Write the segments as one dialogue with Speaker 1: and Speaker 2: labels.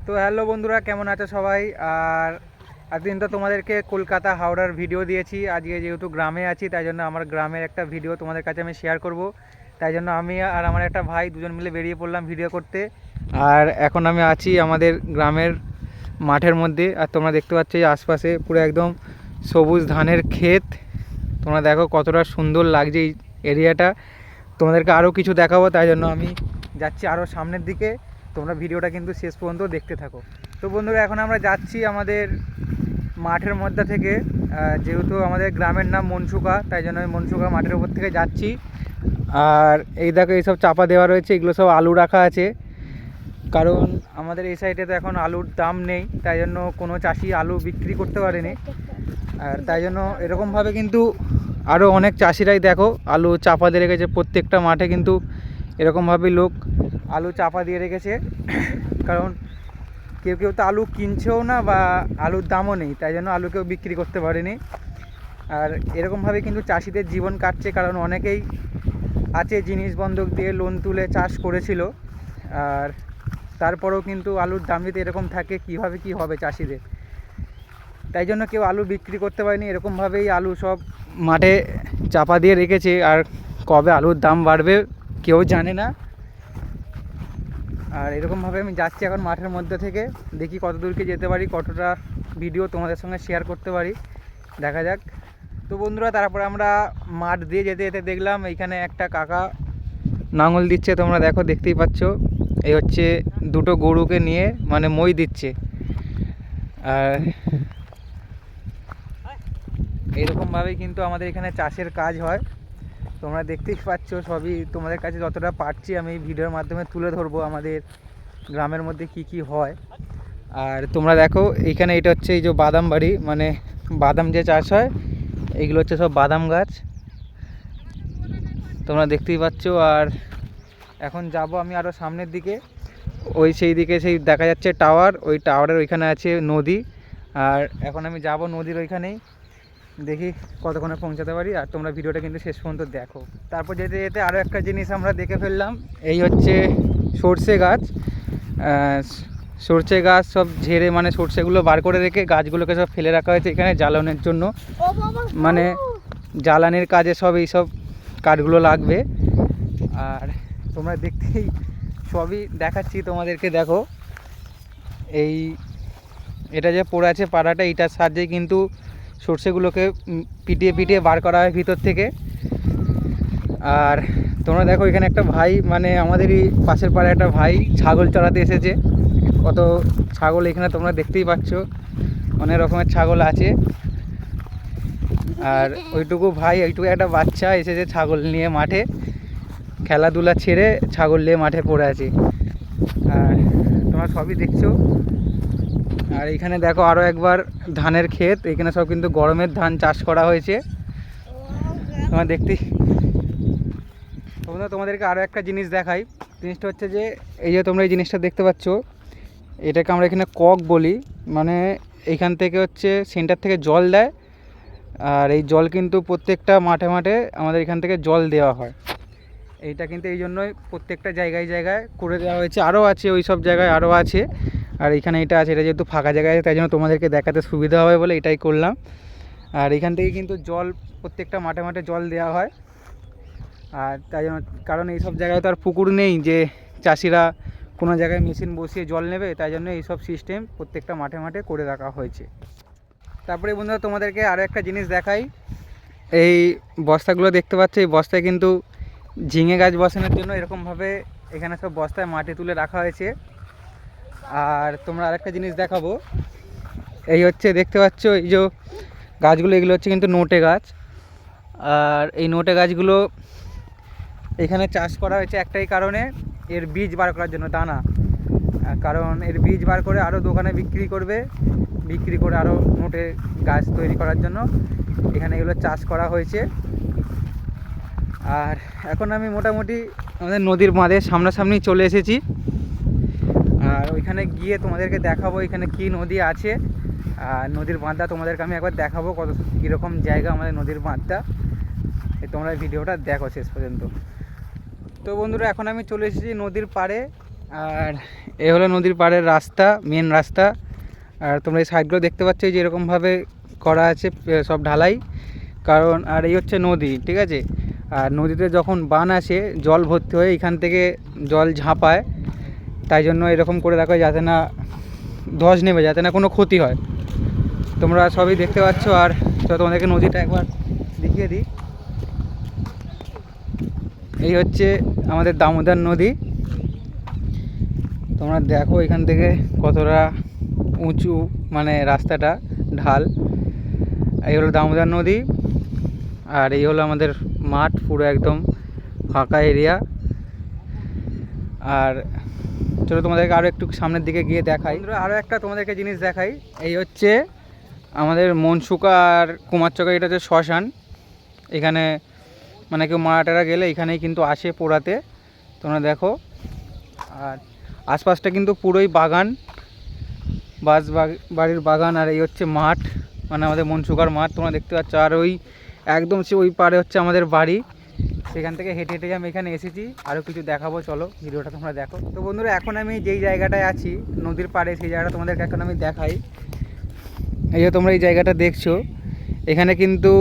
Speaker 1: তো হ্যালো বন্ধুরা, কেমন আছো সবাই? আর এতদিন তো তোমাদেরকে কলকাতা হাওড়ার ভিডিও দিয়েছি। আজকে যেহেতু গ্রামে আছি, তাই জন্য আমার গ্রামের একটা ভিডিও তোমাদের কাছে আমি শেয়ার করব। তাই জন্য আমি আর আমার একটা ভাই দুজন মিলে বেরিয়ে পড়লাম ভিডিও করতে। আর এখন আমি আছি আমাদের গ্রামের মাঠের মধ্যে। আর তোমরা দেখতে পাচ্ছ এই আশপাশে পুরো একদম সবুজ ধানের ক্ষেত। তোমরা দেখো কতটা সুন্দর লাগছে এই এরিয়াটা। তোমাদেরকে আরও কিছু দেখাবো, তাই জন্য আমি যাচ্ছি আরও সামনের দিকে। তোমরা ভিডিওটা কিন্তু শেষ পর্যন্ত দেখতে থাকো। তো বন্ধুরা, এখন আমরা যাচ্ছি আমাদের মাঠের মধ্যে থেকে। যেহেতু আমাদের গ্রামের নাম মনসুকা, তাই জন্য আমি মনসুকা মাঠের উপর থেকে যাচ্ছি। আর এই দেখো এইসব চাপা দেওয়া রয়েছে, এগুলো সব আলু রাখা আছে। কারণ আমাদের এই সাইডে তো এখন আলুর দাম নেই, তাই জন্য কোনো চাষি আলু বিক্রি করতে পারেনি। আর তাই জন্য এরকমভাবে কিন্তু আরও অনেক চাষিরাই দেখো আলু চাপা দিয়ে রেখেছে। প্রত্যেকটা মাঠে কিন্তু এরকমভাবেই লোক আলু চাপা দিয়ে রেখেছে। কারণ কেউ কেউ তো আলু কিনছেও না বা আলুর দামও নেই, তাই জন্য আলু কেউ বিক্রি করতে পারেনি। আর এরকমভাবে কিন্তু চাষিদের জীবন কাটছে, কারণ অনেকেই আছে জিনিস বন্ধক দিয়ে লোন তুলে চাষ করেছিল। আর তারপরেও কিন্তু আলুর দাম যদি এরকম থাকে, কীভাবে কি হবে চাষিদের? তাই জন্য কেউ আলু বিক্রি করতে পারেনি। এরকমভাবেই আলু সব মাঠে চাপা দিয়ে রেখেছে। আর কবে আলুর দাম বাড়বে কেউ জানে না। আর এরকমভাবে আমি যাচ্ছি এখন মাঠের মধ্যে থেকে। দেখি কত দূরকে যেতে পারি, কতটা ভিডিও তোমাদের সঙ্গে শেয়ার করতে পারি, দেখা যাক। তো বন্ধুরা, তারপরে আমরা মাঠ দিয়ে যেতে যেতে দেখলাম এইখানে একটা কাকা নাঙল দিচ্ছে। তোমরা দেখো, দেখতেই পাচ্ছ। এই হচ্ছে দুটো গরুকে নিয়ে মানে মই দিচ্ছে। আর এইরকমভাবেই কিন্তু আমাদের এখানে চাষের কাজ হয়। তোমরা দেখতেই পাচ্ছ, সবই তোমাদের কাছে যতটা পারছি আমি ভিডিওর মাধ্যমে তুলে ধরবো আমাদের গ্রামের মধ্যে কি কি হয়। আর তোমরা দেখো এইখানে এটা হচ্ছে এই যে বাদাম বাড়ি, মানে বাদাম যে চাষ হয়, এইগুলো হচ্ছে সব বাদাম গাছ, তোমরা দেখতেই পাচ্ছ। আর এখন যাব আমি আরও সামনের দিকে। ওই সেই দিকে সেই দেখা যাচ্ছে টাওয়ার, ওই টাওয়ারের ওইখানে আছে নদী। আর এখন আমি যাব নদীর ওইখানেই, দেখি কতক্ষণে পৌঁছাতে পারি। আর তোমরা ভিডিওটা কিন্তু শেষ পর্যন্ত দেখো। তারপর যেতে যেতে আরও একটা জিনিস আমরা দেখে ফেললাম। এই হচ্ছে সর্ষে গাছ। সর্ষে গাছ সব ঝেড়ে, মানে সর্ষেগুলো বার করে রেখে গাছগুলোকে সব ফেলে রাখা হয়েছে এখানে জ্বালানোর জন্য। মানে জ্বালানির কাজে সব এইসব কাঠগুলো লাগবে। আর তোমরা দেখতেই সবই দেখাচ্ছি তোমাদেরকে। দেখো এই এটা যে পড়ে আছে পাড়াটা, এটার সাহায্যে কিন্তু সর্ষেগুলোকে পিটিয়ে পিটিয়ে বার করা হয় ভিতর থেকে। আর তোমরা দেখো এখানে একটা ভাই, মানে আমাদেরই পাশের পাড়ায় একটা ভাই ছাগল চড়াতে এসেছে। কত ছাগল এখানে তোমরা দেখতেই পাচ্ছ, অনেক রকমের ছাগল আছে। আর ওইটুকু ভাই, ওইটুকু একটা বাচ্চা এসেছে ছাগল নিয়ে মাঠে, খেলাধুলা ছেড়ে ছাগল নিয়ে মাঠে পড়ে আছে। আর তোমরা সবই দেখছো। আর এখানে দেখো আরও একবার ধানের ক্ষেত। এখানে সব কিন্তু গরমের ধান চাষ করা হয়েছে। তোমরা দেখতেই, তোমাদেরকে আরও একটা জিনিস দেখাই। জিনিসটা হচ্ছে যে এই যে তোমরা এই জিনিসটা দেখতে পাচ্ছ, এটাকে আমরা এখানে কক বলি। মানে এইখান থেকে হচ্ছে সেন্টার থেকে জল দেয়। আর এই জল কিন্তু প্রত্যেকটা মাঠে মাঠে আমাদের এখান থেকে জল দেওয়া হয়। এইটা কিন্তু এই জন্যই প্রত্যেকটা জায়গায় জায়গায় করে দেওয়া হয়েছে। আরও আছে, ওই সব জায়গায় আরও আছে। আর এখানে এটা আছে, এটা যেহেতু ফাঁকা জায়গায় আছে, তাই জন্য তোমাদেরকে দেখাতে সুবিধা হবে বলে এটাই করলাম। আর এখান থেকে কিন্তু জল প্রত্যেকটা মাঠে মাঠে জল দেওয়া হয়। আর তাই জন্য, কারণ এই সব জায়গায় তো আর পুকুর নেই যে চাষিরা কোনো জায়গায় মেশিন বসিয়ে জল নেবে, তাই জন্য এইসব সিস্টেম প্রত্যেকটা মাঠে মাঠে করে রাখা হয়েছে। তারপরে বন্ধুরা, তোমাদেরকে আরও একটা জিনিস দেখাই। এই বস্তাগুলো দেখতে পাচ্ছ, এই বস্তায় কিন্তু ঝিঙে গাছ বসানোর জন্য এরকমভাবে এখানে সব বস্তায় মাটি তুলে রাখা হয়েছে। আর তোমরা আরেকটা জিনিস দেখাবো। এই হচ্ছে দেখতে পাচ্ছ এই যে গাছগুলো, এগুলো হচ্ছে কিন্তু নোটে গাছ। আর এই নোটে গাছগুলো এখানে চাষ করা হয়েছে একটাই কারণে, এর বীজ বার করার জন্য, দানা। কারণ এর বীজ বার করে আরও দোকানে বিক্রি করবে, বিক্রি করে আরও নোটে গাছ তৈরি করার জন্য এখানে এগুলো চাষ করা হয়েছে। আর এখন আমি মোটামুটি আমাদের নদীর বাঁধের সামনাসামনি চলে এসেছি। আর ওইখানে গিয়ে তোমাদেরকে দেখাবো এখানে কি নদী আছে। আর নদীর বাঁধটা তোমাদেরকে আমি একবার দেখাবো কত কীরকম জায়গা আমাদের নদীর বাঁধটা। তোমরা ভিডিওটা দেখো শেষ পর্যন্ত। তো বন্ধুরা, এখন আমি চলে এসেছি নদীর পাড়ে। আর এ হলো নদীর পাড়ের রাস্তা, মেন রাস্তা। আর তোমরা এই সাইডগুলো দেখতে পাচ্ছ যে এরকমভাবে করা আছে সব ঢালাই, কারণ আর এই হচ্ছে নদী, ঠিক আছে। আর নদীতে যখন বান আসে জল ভর্তি হয়ে এখান থেকে জল ঝাঁপায়, তাই জন্য এরকম করে রাখা যাতে না ধস নেমে, যাতে না কোনো ক্ষতি হয়। তোমরা সবই দেখতে পাচ্ছ। আর তো তোমাদেরকে নদীটা একবার দেখিয়ে দিই। এই হচ্ছে আমাদের দামোদর নদী। তোমরা দেখো এখান থেকে কতটা উঁচু, মানে রাস্তাটা ঢাল। এই হলো দামোদর নদী। আর এই হলো আমাদের মাঠ, পুরো একদম ফাঁকা এরিয়া। আর চলো তোমাদেরকে আরও একটু সামনের দিকে গিয়ে দেখাই। আরও একটা তোমাদেরকে জিনিস দেখাই। এই হচ্ছে আমাদের মনসুকা আর কুমারচকা, এটা হচ্ছে শ্মশান। এখানে মানে কেউ মারা টারা গেলে এখানেই কিন্তু আসে পোড়াতে, তোমরা দেখো। আর আশপাশটা কিন্তু পুরোই বাগান, বাড়ির বাগান। আর এই হচ্ছে মাঠ, মানে আমাদের মনসুকার মাঠ, তোমরা দেখতে পাচ্ছ। আর ওই একদম সে ওই পারে হচ্ছে আমাদের বাড়ি। সেখান থেকে হেঁটে হেঁটে আমি এখানে এসেছি, আরও কিছু দেখাবো, চলো ভিডিওটা তোমরা দেখো। তো বন্ধুরা, এখন আমি যেই জায়গাটায় আছি নদীর পাড়ে, সেই জায়গাটা তোমাদেরকে এখন আমি দেখাই। এই যে তোমরা এই জায়গাটা দেখছো, এখানে কিন্তু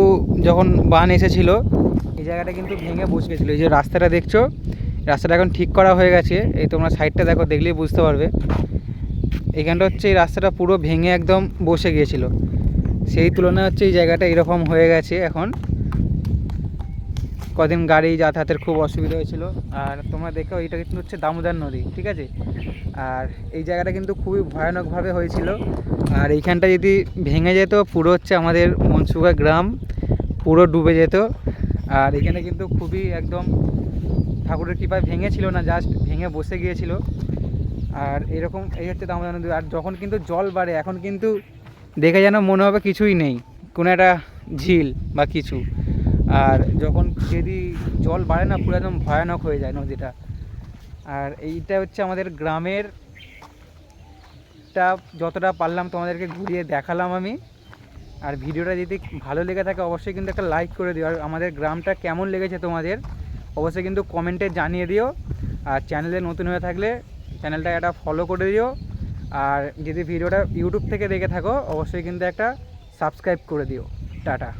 Speaker 1: যখন বান এসেছিলো এই জায়গাটা কিন্তু ভেঙে বসে গেছিলো। এই যে রাস্তাটা দেখছো, রাস্তাটা এখন ঠিক করা হয়ে গেছে। এই তোমরা সাইডটা দেখো, দেখলেই বুঝতে পারবে। এইখানটা হচ্ছে এই রাস্তাটা পুরো ভেঙে একদম বসে গিয়েছিল, সেই তুলনায় হচ্ছে এই জায়গাটা এরকম হয়ে গেছে এখন। কদিন গাড়ি যাতায়াতের খুব অসুবিধা হয়েছিল। আর তোমরা দেখো, এইটা কিন্তু হচ্ছে দামোদর নদী, ঠিক আছে। আর এই জায়গাটা কিন্তু খুবই ভয়ানকভাবে হয়েছিল। আর এইখানটা যদি ভেঙে যেত, পুরো হচ্ছে আমাদের মনসুকা গ্রাম পুরো ডুবে যেত। আর এখানে কিন্তু খুবই একদম ঠাকুরের কৃপায় ভেঙেছিল না, জাস্ট ভেঙে বসে গিয়েছিল। আর এরকম এই হচ্ছে দামোদর নদী। আর যখন কিন্তু জল বাড়ে, এখন কিন্তু দেখে যেন মনে হবে কিছুই নেই, কোনো একটা ঝিল বা কিছু। আর যখন যদি জল বাড়ে না, পুরো একদম ভয়ানক হয়ে যায় নদীটা। আর এইটা হচ্ছে আমাদের গ্রামের যতটা পারলাম তোমাদেরকে ঘুরিয়ে দেখালাম আমি। আর ভিডিওটা যদি ভালো লেগে থাকে অবশ্যই কিন্তু একটা লাইক করে দিও। আর আমাদের গ্রামটা কেমন লেগেছে তোমাদের অবশ্যই কিন্তু কমেন্টে জানিয়ে দিও। আর চ্যানেলে নতুন হয়ে থাকলে চ্যানেলটা একটা ফলো করে দিও। আর যদি ভিডিওটা ইউটিউব থেকে দেখে থাকো অবশ্যই কিন্তু একটা সাবস্ক্রাইব করে দিও। টাটা।